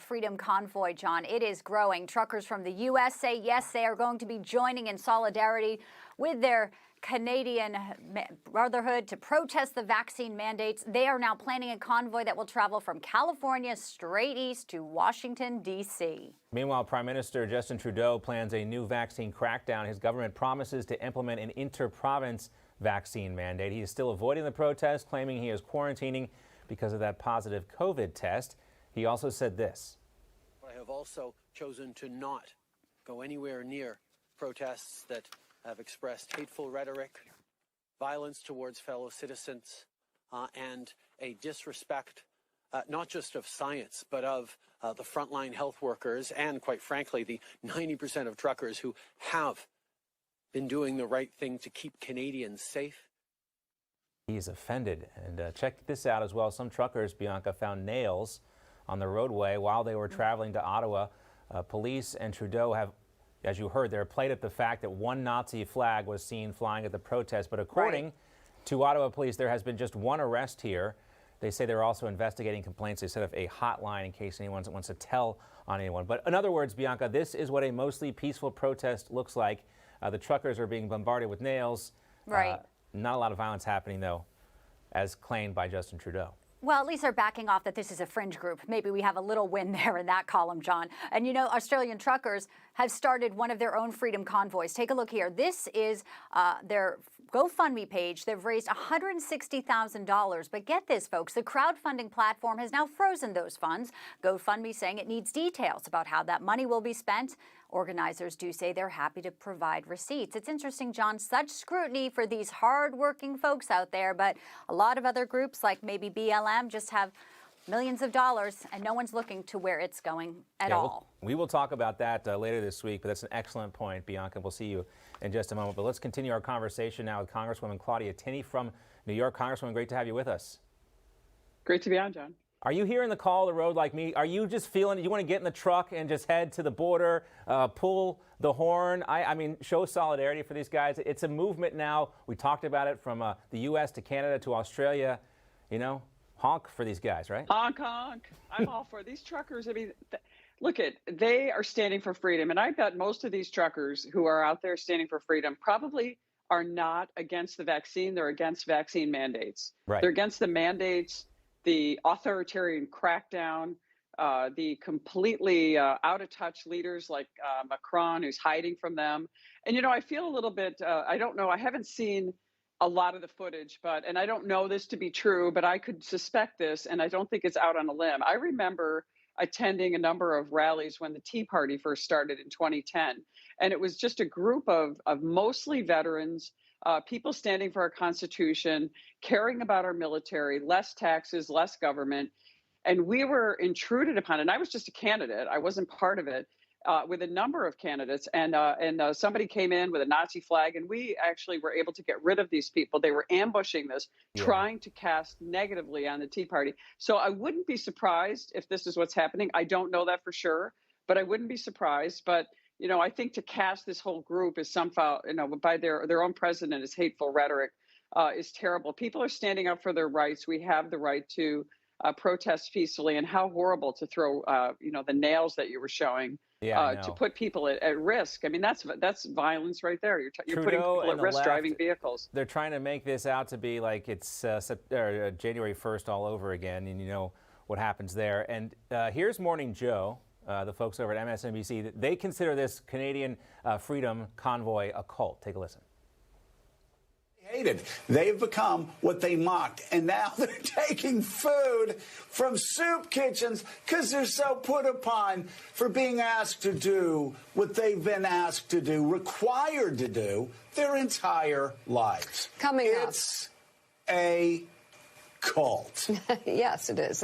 Freedom Convoy, John. It is growing. Truckers from the U.S. say yes, they are going to be joining in solidarity with their Canadian Brotherhood to protest the vaccine mandates. They are now planning a convoy that will travel from California straight east to Washington, D.C. Meanwhile, Prime Minister Justin Trudeau plans a new vaccine crackdown. His government promises to implement an inter-province vaccine mandate. He is still avoiding the protest, claiming he is quarantining because of that positive COVID test. He also said this. I have also chosen to not go anywhere near protests that have expressed hateful rhetoric, violence towards fellow citizens, and a disrespect not just of science, but of the frontline health workers and, quite frankly, the 90% of truckers who have been doing the right thing to keep Canadians safe. He's offended. And check this out as well. Some truckers, Bianca, found nails on the roadway while they were traveling to Ottawa. Police and Trudeau have, as you heard, they're played at the fact that one Nazi flag was seen flying at the protest. But according to Ottawa police, there has been just one arrest here. They say they're also investigating complaints. They set up a hotline in case anyone wants to tell on anyone. But in other words, Bianca, this is what a mostly peaceful protest looks like. The truckers are being bombarded with nails. Right. Not a lot of violence happening, though, as claimed by Justin Trudeau. Well, at least they're backing off that this is a fringe group. Maybe we have a little win there in that column, John. And you know, Australian truckers have started one of their own freedom convoys. Take a look here. This is their GoFundMe page. They've raised $160,000. But get this, folks, the crowdfunding platform has now frozen those funds. GoFundMe saying it needs details about how that money will be spent. Organizers do say they're happy to provide receipts. It's interesting, John, such scrutiny for these hardworking folks out there, but a lot of other groups like maybe BLM just have millions of dollars and no one's looking to where it's going at all. We will talk about that later this week, but that's an excellent point, Bianca. We'll see you in just a moment. But let's continue our conversation now with Congresswoman Claudia Tenney from New York. Congresswoman, great to have you with us. Great to be on, John. Are you hearing the call of the road like me? Are you just feeling you want to get in the truck and just head to the border, pull the horn? I mean, show solidarity for these guys. It's a movement now. We talked about it from the U.S. to Canada to Australia. You know, honk for these guys, right? Honk, honk. I'm all for these truckers. I mean, look, they are standing for freedom. And I bet most of these truckers who are out there standing for freedom probably are not against the vaccine. They're against vaccine mandates. Right. They're against the mandates, the authoritarian crackdown, the completely out of touch leaders like Macron, who's hiding from them. And, you know, I feel a little bit, I don't know, I haven't seen a lot of the footage, and I don't know this to be true, but I could suspect this, and I don't think it's out on a limb. I remember attending a number of rallies when the Tea Party first started in 2010. And it was just a group of mostly veterans, people standing for our Constitution, caring about our military, less taxes, less government. And we were intruded upon, and I was just a candidate. I wasn't part of it, with a number of candidates. And somebody came in with a Nazi flag, and we actually were able to get rid of these people. They were ambushing this, trying to cast negatively on the Tea Party. So I wouldn't be surprised if this is what's happening. I don't know that for sure, but I wouldn't be surprised. But you know, I think to cast this whole group as somehow, you know, by their own president as hateful rhetoric is terrible. People are standing up for their rights. We have the right to protest peacefully, and how horrible to throw, you know, the nails that you were showing to put people at risk. I mean, that's violence right there. You're putting people at risk driving vehicles. They're trying to make this out to be like it's January 1st all over again, and you know what happens there. And here's Morning Joe. The folks over at MSNBC, they consider this Canadian Freedom Convoy a cult. Take a listen. Hated. They've become what they mocked, and now they're taking food from soup kitchens because they're so put upon for being asked to do what they've been asked to do, required to do their entire lives. It's a cult. Yes, it is.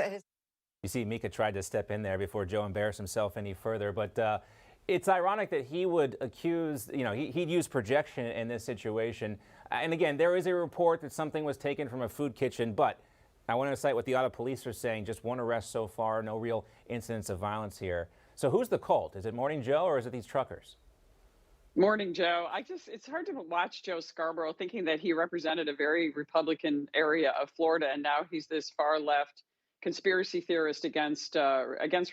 You see, Mika tried to step in there before Joe embarrassed himself any further, but it's ironic that he would accuse, you know, he'd use projection in this situation. And again, there is a report that something was taken from a food kitchen, but I want to cite what the Ottawa police are saying, just one arrest so far, no real incidents of violence here. So who's the cult? Is it Morning Joe or is it these truckers? Morning Joe. It's hard to watch Joe Scarborough thinking that he represented a very Republican area of Florida, and now he's this far left conspiracy theorists against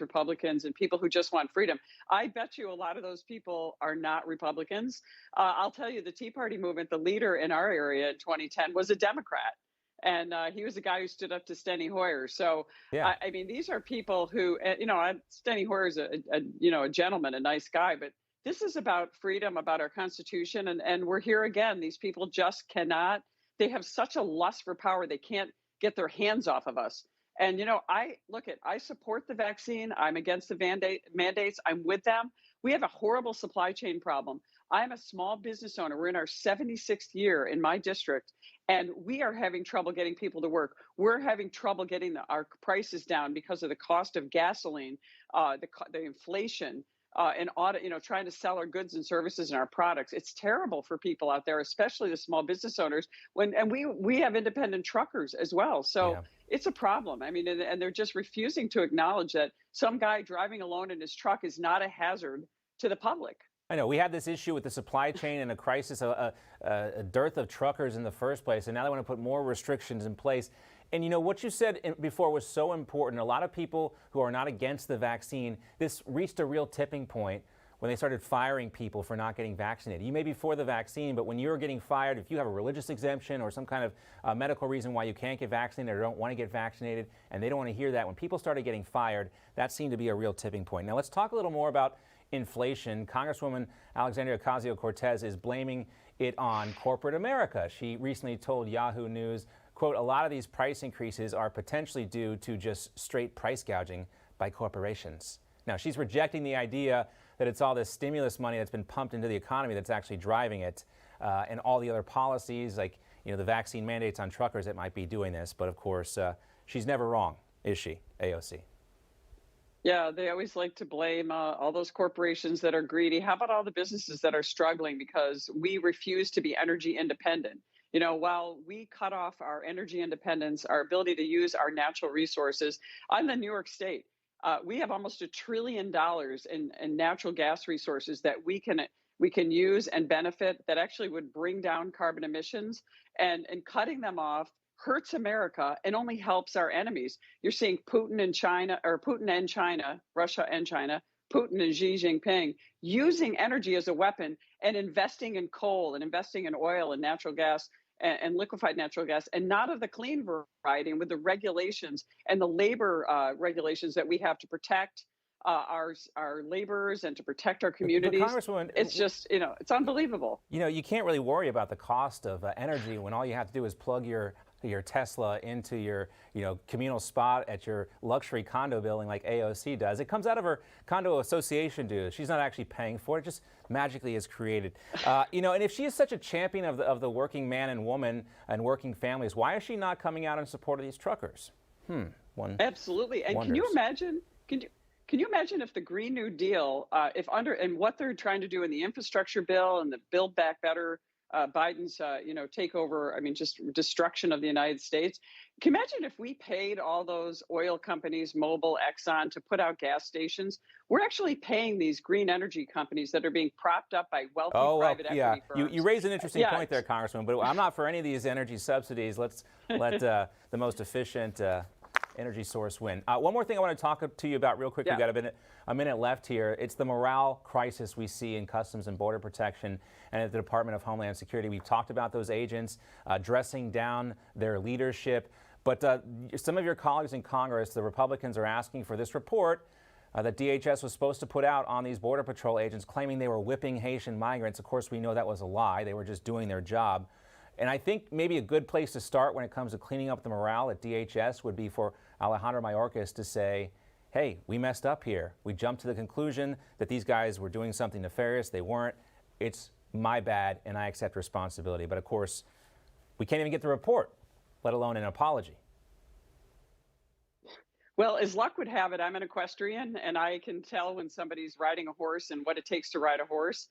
Republicans and people who just want freedom. I bet you a lot of those people are not Republicans. I'll tell you, the Tea Party movement, the leader in our area in 2010 was a Democrat. And he was the guy who stood up to Steny Hoyer. So, Yeah. I mean, these are people who, Steny Hoyer is a gentleman, a nice guy, but this is about freedom, about our Constitution. And we're here again. These people just cannot, they have such a lust for power. They can't get their hands off of us. And, I support the vaccine. I'm against the mandates. I'm with them. We have a horrible supply chain problem. I'm a small business owner. We're in our 76th year in my district, and we are having trouble getting people to work. We're having trouble getting our prices down because of the cost of gasoline, the inflation, and trying to sell our goods and services and our products. It's terrible for people out there, especially the small business owners. And we have independent truckers as well. So it's a problem. I mean, and they're just refusing to acknowledge that some guy driving alone in his truck is not a hazard to the public. I know we had this issue with the supply chain and a crisis, a dearth of truckers in the first place, and now they want to put more restrictions in place. And what you said before was so important. A lot of people who are not against the vaccine, this reached a real tipping point when they started firing people for not getting vaccinated. You may be for the vaccine, but when you're getting fired, if you have a religious exemption or some kind of medical reason why you can't get vaccinated or don't want to get vaccinated, and they don't want to hear that, when people started getting fired, that seemed to be a real tipping point. Now let's talk a little more about inflation. Congresswoman Alexandria Ocasio-Cortez is blaming it on corporate America. She recently told Yahoo News, quote, a lot of these price increases are potentially due to just straight price gouging by corporations. Now, she's rejecting the idea that it's all this stimulus money that's been pumped into the economy that's actually driving it, and all the other policies like, the vaccine mandates on truckers that might be doing this. But of course, she's never wrong, is she, AOC? Yeah, they always like to blame all those corporations that are greedy. How about all the businesses that are struggling because we refuse to be energy independent? While we cut off our energy independence, our ability to use our natural resources, I'm in New York State. We have almost $1 trillion in natural gas resources that we can use and benefit that actually would bring down carbon emissions, and cutting them off hurts America and only helps our enemies. You're seeing Putin and China, Russia and China, Putin and Xi Jinping using energy as a weapon and investing in coal and investing in oil and natural gas and liquefied natural gas, and not of the clean variety, and with the regulations and the labor regulations that we have to protect our laborers and to protect our communities. But Congresswoman, it's just, it's unbelievable. You can't really worry about the cost of energy when all you have to do is plug your Tesla into your communal spot at your luxury condo building like AOC does. It comes out of her condo association dues. She's not actually paying for it. It just magically is created. And if she is such a champion of the working man and woman and working families, why is she not coming out in support of these truckers? Absolutely. And wonders. Can you imagine if the Green New Deal, and what they're trying to do in the infrastructure bill and the Build Back Better, Biden's, takeover, just destruction of the United States. Can you imagine if we paid all those oil companies, Mobil, Exxon, to put out gas stations? We're actually paying these green energy companies that are being propped up by wealthy private equity firms. You raise an interesting point there, Congressman, but I'm not for any of these energy subsidies. Let's let the most efficient energy source win. One more thing I want to talk to you about real quick. We've got a minute left here. It's the morale crisis we see in Customs and Border Protection and at the Department of Homeland Security. We've talked about those agents dressing down their leadership. But some of your colleagues in Congress, the Republicans, are asking for this report that DHS was supposed to put out on these Border Patrol agents, claiming they were whipping Haitian migrants. Of course, we know that was a lie. They were just doing their job. And I think maybe a good place to start when it comes to cleaning up the morale at DHS would be for Alejandro Mayorkas to say, hey, we messed up here. We jumped to the conclusion that these guys were doing something nefarious. They weren't. It's my bad, and I accept responsibility. But of course, we can't even get the report, let alone an apology. Well, as luck would have it, I'm an equestrian, and I can tell when somebody's riding a horse and what it takes to ride a horse.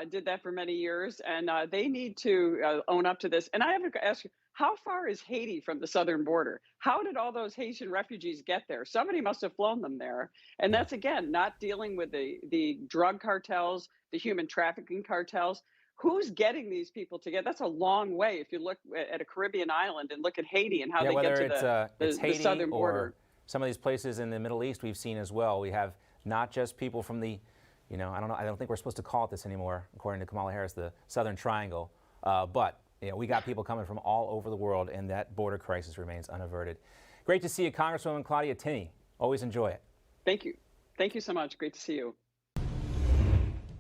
Did that for many years, and they need to own up to this. And I have to ask you, how far is Haiti from the southern border? How did all those Haitian refugees get there? Somebody must have flown them there. And that's, again, not dealing with the drug cartels, the human trafficking cartels. Who's getting these people together? That's a long way. If you look at a Caribbean island and look at Haiti and how they get to the southern border. some of these places in the Middle East we've seen as well. We have not just people from the, I don't think we're supposed to call it this anymore, according to Kamala Harris, the Southern Triangle, but we got people coming from all over the world, and that border crisis remains unaverted. Great to see you, Congresswoman Claudia Tenney. Always enjoy it. Thank you. Thank you so much. Great to see you.